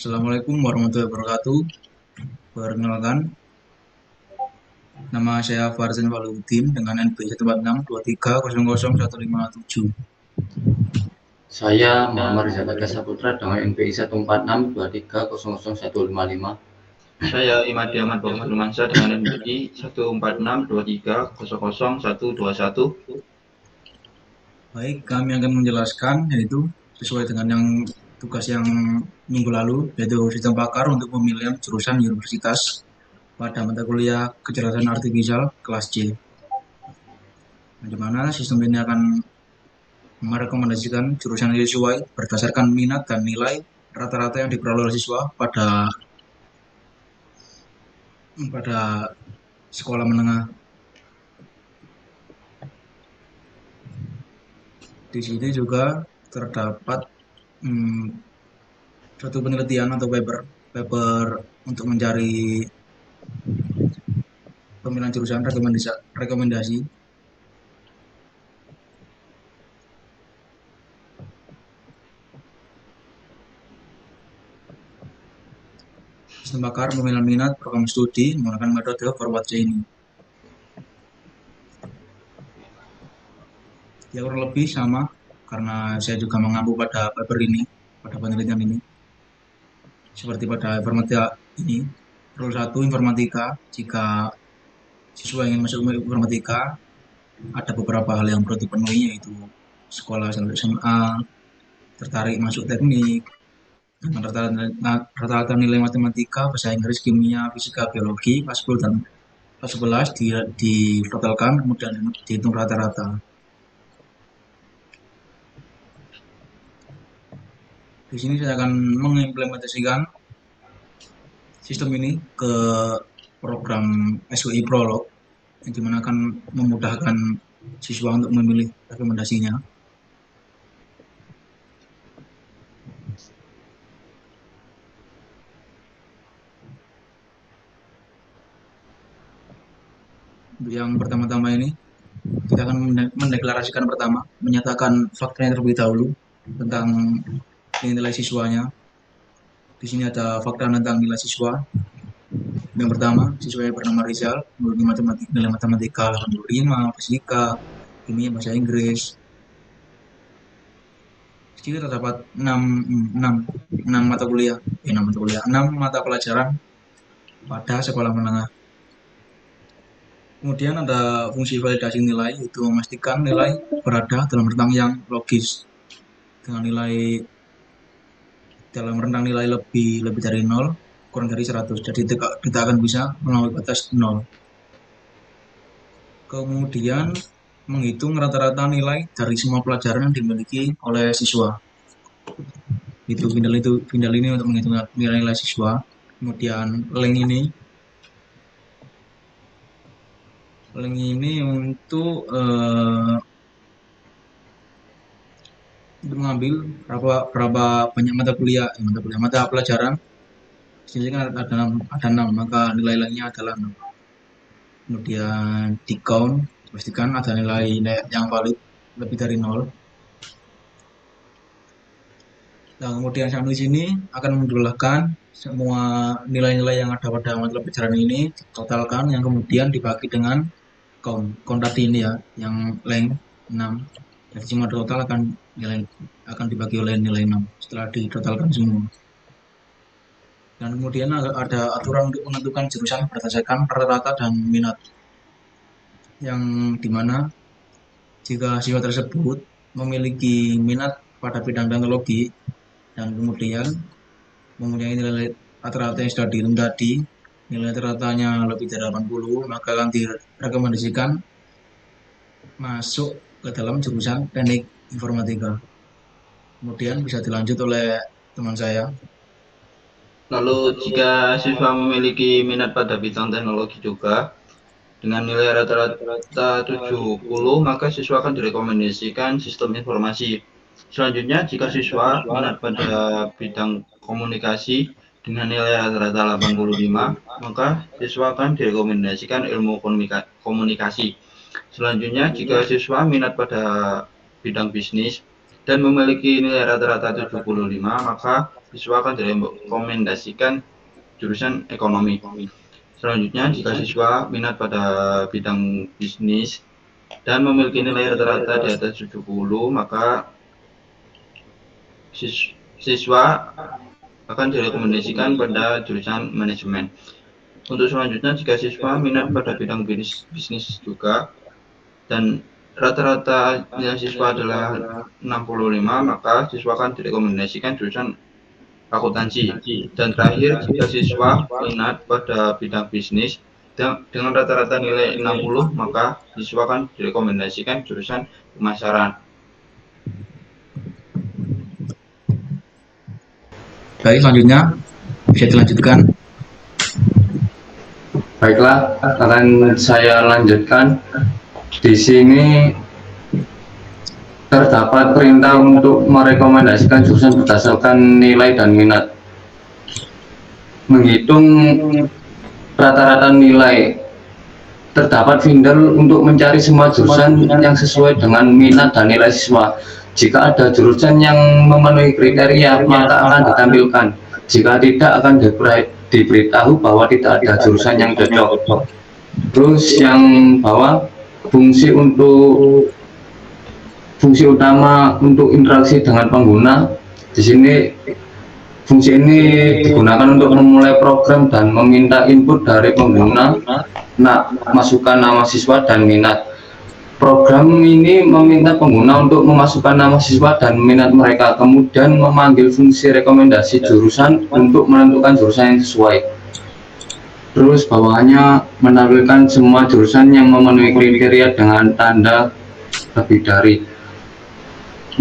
Assalamualaikum warahmatullahi wabarakatuh. Perkenalkan, nama saya Farzan Waluddin dengan NPI 14623000157. Saya Muhammad Rizal Bagas Saputra dengan NPI 14623000155. Saya Imadi Ahmad Bagus Firmansyah dengan NPI 14623000121. Baik, kami akan menjelaskan yaitu sesuai dengan tugas yang minggu lalu, yaitu sistem pakar untuk pemilihan jurusan universitas pada mata kuliah kecerdasan artifisial kelas C. Di mana sistem ini akan merekomendasikan jurusan yang sesuai berdasarkan minat dan nilai rata-rata yang diperoleh oleh siswa pada sekolah menengah. Di sini juga terdapat suatu penelitian atau paper untuk mencari pemilihan jurusan rekomendasi. Sistem bakar pemilihan minat program studi menggunakan metode forward chaining. Ya kurang lebih sama karena saya juga mengampu pada paper ini, pada penelitian ini. Seperti pada informatika ini, rule 1 informatika, jika siswa ingin masuk informatika, ada beberapa hal yang perlu dipenuhi, yaitu sekolah sampai SMA, tertarik masuk teknik, dengan rata-rata nilai matematika, bahasa Inggris, kimia, fisika, biologi, kelas 10 dan kelas 11 ditotalkan, kemudian dihitung rata-rata. Di sini saya akan mengimplementasikan sistem ini ke program SWI Prolog, yang dimana akan memudahkan siswa untuk memilih rekomendasinya. Untuk yang pertama-tama ini, kita akan mendeklarasikan pertama, menyatakan faktanya terlebih dahulu tentang nilai siswanya. Di sini ada fakta tentang nilai siswa. Yang pertama, siswa yang bernama Rizal, memiliki nilai matematika 85, fisika, kimia, bahasa Inggris. Di sini terdapat 6 mata kuliah, 6 mata pelajaran pada sekolah menengah. Kemudian ada fungsi validasi nilai, yaitu memastikan nilai berada dalam rentang yang logis. Dengan nilai dalam rentang nilai lebih dari 0, kurang dari 100. Jadi kita akan bisa melampaui batas 0. Kemudian menghitung rata-rata nilai dari semua pelajaran yang dimiliki oleh siswa. Itu Vindal ini untuk menghitung nilai siswa. Kemudian link ini untuk mengambil berapa banyak mata pelajaran. Di sini kan ada 6, maka nilai-nilainya adalah 6. Kemudian di count, pastikan ada nilai yang valid lebih dari 0. Nah, kemudian sampai di sini akan menjumlahkan semua nilai-nilai yang ada pada mata pelajaran ini, totalkan, yang kemudian dibagi dengan count tadi ini ya, yang length 6. Jadi semua total akan dibagi oleh nilai 6 setelah ditotalkan semua. Dan kemudian ada aturan untuk menentukan jurusan berdasarkan rata-rata dan minat, yang dimana jika siswa tersebut memiliki minat pada bidang teknologi dan kemudian mempunyai nilai rata-rata yang sudah dihitung tadi, nilai rata-ratanya lebih dari 80, maka akan direkomendasikan masuk ke dalam jurusan teknik informatika. Kemudian bisa dilanjut oleh teman saya. Lalu jika siswa memiliki minat pada bidang teknologi juga, dengan nilai rata-rata 70, maka siswa akan direkomendasikan sistem informasi. Selanjutnya, jika siswa minat pada bidang komunikasi dengan nilai rata-rata 85, maka siswa akan direkomendasikan ilmu komunikasi. Selanjutnya, jika siswa minat pada bidang bisnis dan memiliki nilai rata-rata 75, maka siswa akan direkomendasikan jurusan ekonomi. Selanjutnya, jika siswa minat pada bidang bisnis dan memiliki nilai rata-rata di atas 70, maka siswa akan direkomendasikan pada jurusan manajemen. Untuk selanjutnya, jika siswa minat pada bidang bisnis juga dan rata-rata siswa adalah 65, maka siswa akan direkomendasikan jurusan akuntansi. Dan terakhir, jika siswa minat pada bidang bisnis dengan rata-rata nilai 60, maka siswa akan direkomendasikan jurusan pemasaran. Baik, selanjutnya bisa dilanjutkan. Baiklah, akan saya lanjutkan. Di sini terdapat perintah untuk merekomendasikan jurusan berdasarkan nilai dan minat. Menghitung rata-rata nilai, terdapat finder untuk mencari semua jurusan yang sesuai dengan minat dan nilai siswa. Jika ada jurusan yang memenuhi kriteria, maka akan ditampilkan. Jika tidak, akan diberitahu bahwa tidak ada jurusan yang cocok. Terus yang bawah, fungsi utama untuk interaksi dengan pengguna. Di sini fungsi ini digunakan untuk memulai program dan meminta input dari pengguna, masukkan nama siswa dan minat. Program ini meminta pengguna untuk memasukkan nama siswa dan minat mereka, kemudian memanggil fungsi rekomendasi jurusan untuk menentukan jurusan yang sesuai. Terus bawahnya menampilkan semua jurusan yang memenuhi kriteria dengan tanda lebih dari.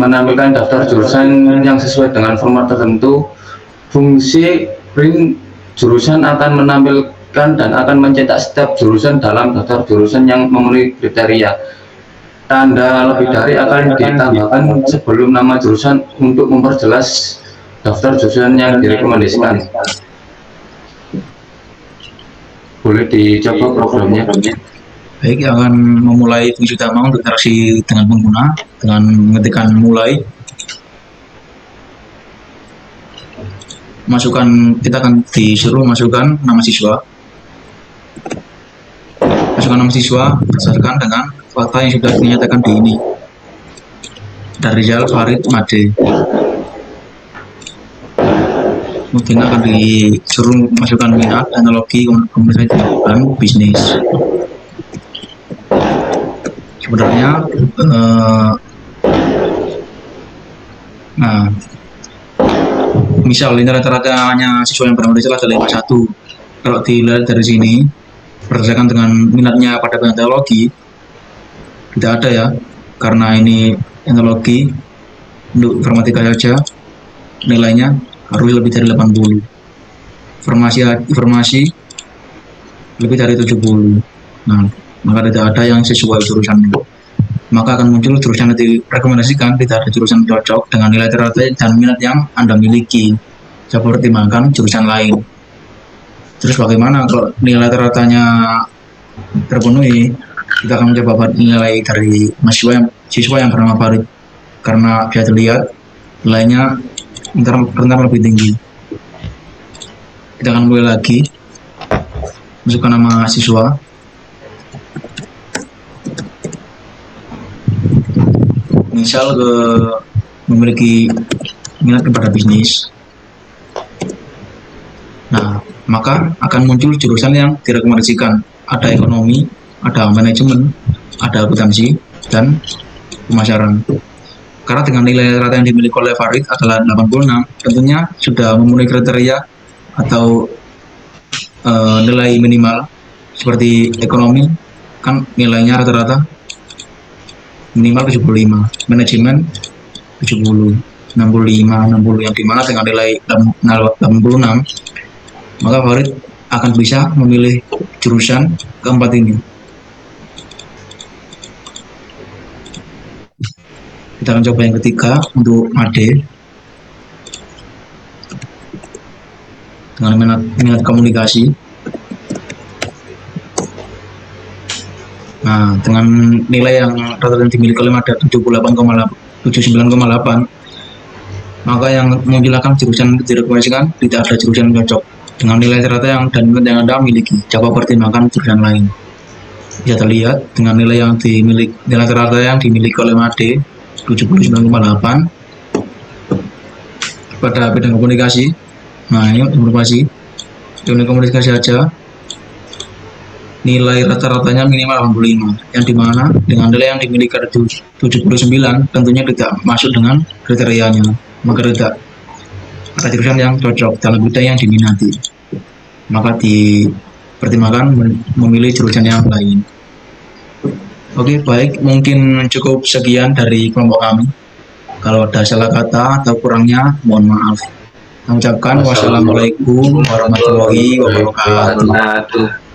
Menampilkan daftar jurusan yang sesuai dengan format tertentu. Fungsi print jurusan akan menampilkan dan akan mencetak setiap jurusan dalam daftar jurusan yang memenuhi kriteria. Tanda lebih dari akan ditambahkan sebelum nama jurusan untuk memperjelas daftar jurusan yang direkomendasikan. Boleh dicoba programnya. Baik, akan memulai fungsi utama untuk interaksi dengan pengguna dengan mengetikkan mulai. Kita akan disuruh masukkan nama siswa. Masukkan nama siswa berdasarkan dengan fakta yang sudah dinyatakan di ini. Darijal, Farid, Made. Mungkin akan disuruh masukkan minat, teknologi, komunikasi dan bisnis. Sebenarnya misal ini rata-ratanya siswa yang bernama Rizal adalah 51. Kalau dilihat dari sini berdasarkan dengan minatnya pada bidang teknologi tidak ada ya, karena ini teknologi untuk informatika saja nilainya harus lebih dari 80, informasi lebih dari 70. Nah, maka tidak ada yang sesuai jurusannya, maka akan muncul jurusan yang direkomendasikan tidak ada jurusan cocok dengan nilai rata dan minat yang Anda miliki. Saya pertimbangkan jurusan lain. Terus bagaimana kalau nilai ratanya terpenuhi? Kita akan mencoba nilai dari siswa yang bernama Farid, karena bisa dilihat nilainya rentan lebih tinggi. Kita akan mulai lagi, masukkan nama siswa. Misal memiliki minat kepada bisnis. Nah, maka akan muncul jurusan yang direkomendasikan. Ada ekonomi, ada manajemen, ada akuntansi, dan pemasaran. Karena dengan nilai rata yang dimiliki oleh Farid adalah 86, tentunya sudah memenuhi kriteria atau nilai minimal. Seperti ekonomi, kan nilainya rata-rata minimal 75, manajemen 70, 65, 60, yang dimana dengan nilai 86, maka Farid akan bisa memilih jurusan keempat ini. Kita akan coba yang ketiga untuk Made dengan minat komunikasi. Nah, dengan nilai yang rata-rata dimiliki oleh Made 79,8, Maka yang menjelaskan jurusan direkomendasikan tidak ada jurusan yang cocok dengan nilai rata yang dan minat yang Anda miliki. Coba pertimbangkan jurusan lain. Bisa terlihat dengan nilai rata yang dimiliki oleh Made 79,8 pada bidang komunikasi. Nah, ini informasi teknik komunikasi saja. Nilai rata-ratanya minimal 85, yang dimana dengan nilai yang dimiliki 79 tentunya tidak masuk dengan kriterianya, maka tidak ada jurusan yang cocok dalam bidang yang diminati, maka dipertimbangkan memilih jurusan yang lain. Oke, baik, mungkin cukup sekian dari kelompok kami. Kalau ada salah kata atau kurangnya, mohon maaf. Kami ucapkan wassalamualaikum warahmatullahi wabarakatuh.